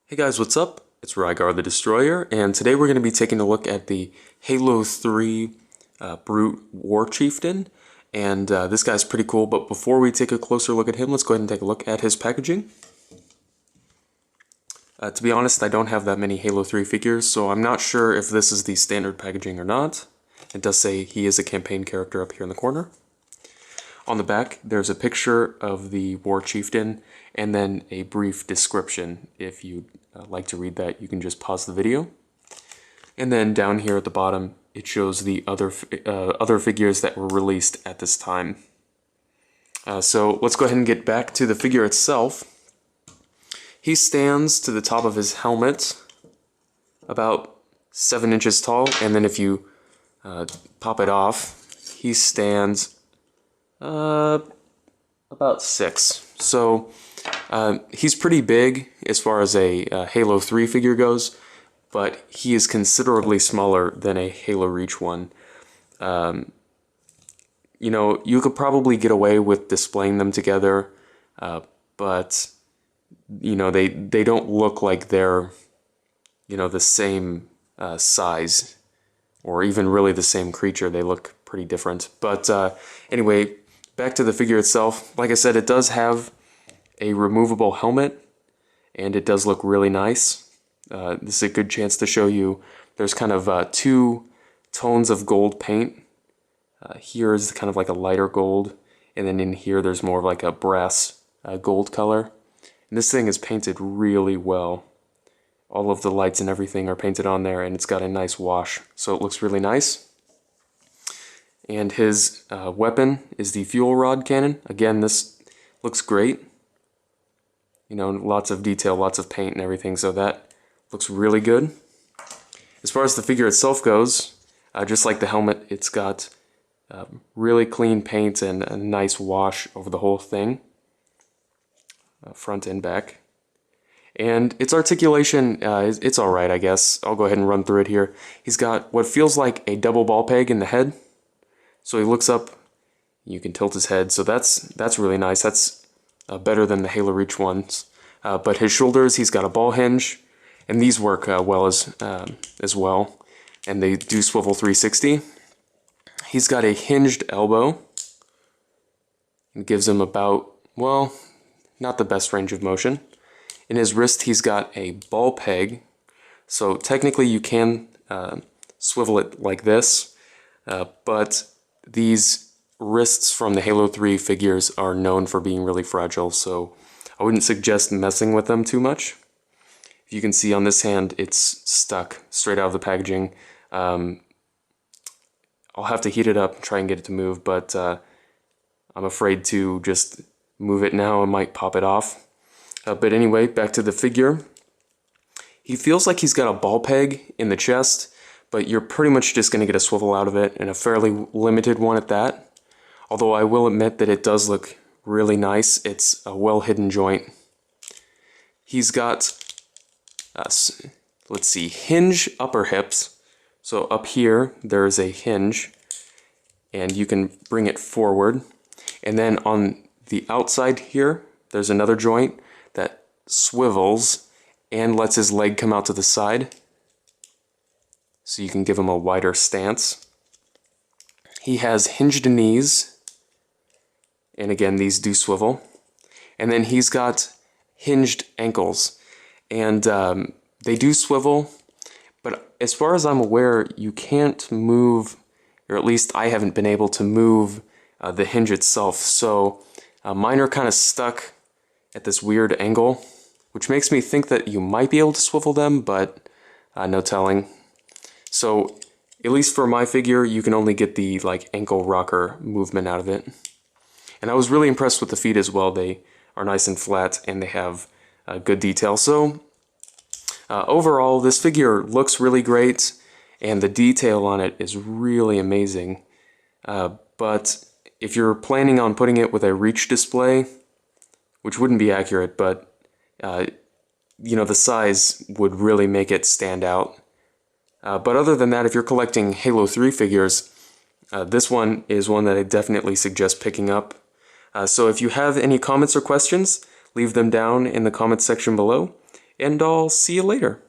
Hey guys, what's up? It's Rygar the Destroyer, and today we're going to be taking a look at the Halo 3 Brute War Chieftain, and this guy's pretty cool, but before we take a closer look at him, let's go ahead and take a look at his packaging. To be honest, I don't have that many Halo 3 figures, so I'm not sure if this is the standard packaging or not. It does say he is a campaign character up here in the corner. On the back, there's a picture of the War Chieftain, and then a brief description. If you'd like to read that, you can just pause the video. And then down here at the bottom, it shows the other figures that were released at this time. So let's go ahead and get back to the figure itself. He stands to the top of his helmet, about 7 inches tall, and then if you pop it off, he stands about 6. So he's pretty big as far as a Halo 3 figure goes, but he is considerably smaller than a Halo Reach one. You know, you could probably get away with displaying them together, but you know, they don't look like they're, you know, the same size or even really the same creature. They look pretty different. But anyway, back to the figure itself. Like I said, it does have a removable helmet, and it does look really nice. This is a good chance to show you there's kind of 2 tones of gold paint. Here is kind of like a lighter gold, and then in here there's more of like a brass gold color. And this thing is painted really well. All of the lights and everything are painted on there, and it's got a nice wash, so it looks really nice. And his weapon is the fuel rod cannon. Again, this looks great. You know, lots of detail, lots of paint and everything, so that looks really good. As far as the figure itself goes, just like the helmet, it's got really clean paint and a nice wash over the whole thing, front and back. And its articulation, it's alright, I guess. I'll go ahead and run through it here. He's got what feels like a double ball peg in the head. So he looks up, you can tilt his head, so that's really nice. That's better than the Halo Reach ones. But his shoulders, he's got a ball hinge, and these work well as well. And they do swivel 360. He's got a hinged elbow. It gives him about, well, not the best range of motion. In his wrist, he's got a ball peg. So technically you can swivel it like this, but these wrists from the Halo 3 figures are known for being really fragile, so I wouldn't suggest messing with them too much. If you can see on this hand, it's stuck straight out of the packaging. I'll have to heat it up and try and get it to move, but I'm afraid to just move it now. I might pop it off. But anyway, back to the figure. He feels like he's got a ball peg in the chest, but you're pretty much just going to get a swivel out of it, and a fairly limited one at that. Although I will admit that it does look really nice. It's a well-hidden joint. He's got, let's see, hinge upper hips. So up here, there's a hinge, and you can bring it forward. And then on the outside here, there's another joint that swivels and lets his leg come out to the side, so you can give him a wider stance. He has hinged knees, and again, these do swivel. And then he's got hinged ankles, and they do swivel, but as far as I'm aware, you can't move, or at least I haven't been able to move the hinge itself, so mine are kind of stuck at this weird angle, which makes me think that you might be able to swivel them, but no telling. So, at least for my figure, you can only get the like ankle rocker movement out of it. And I was really impressed with the feet as well. They are nice and flat, and they have good detail. So, overall, this figure looks really great, and the detail on it is really amazing. But if you're planning on putting it with a reach display, which wouldn't be accurate, but you know, the size would really make it stand out. But other than that, if you're collecting Halo 3 figures, this one is one that I definitely suggest picking up. So if you have any comments or questions, leave them down in the comments section below. and I'll see you later.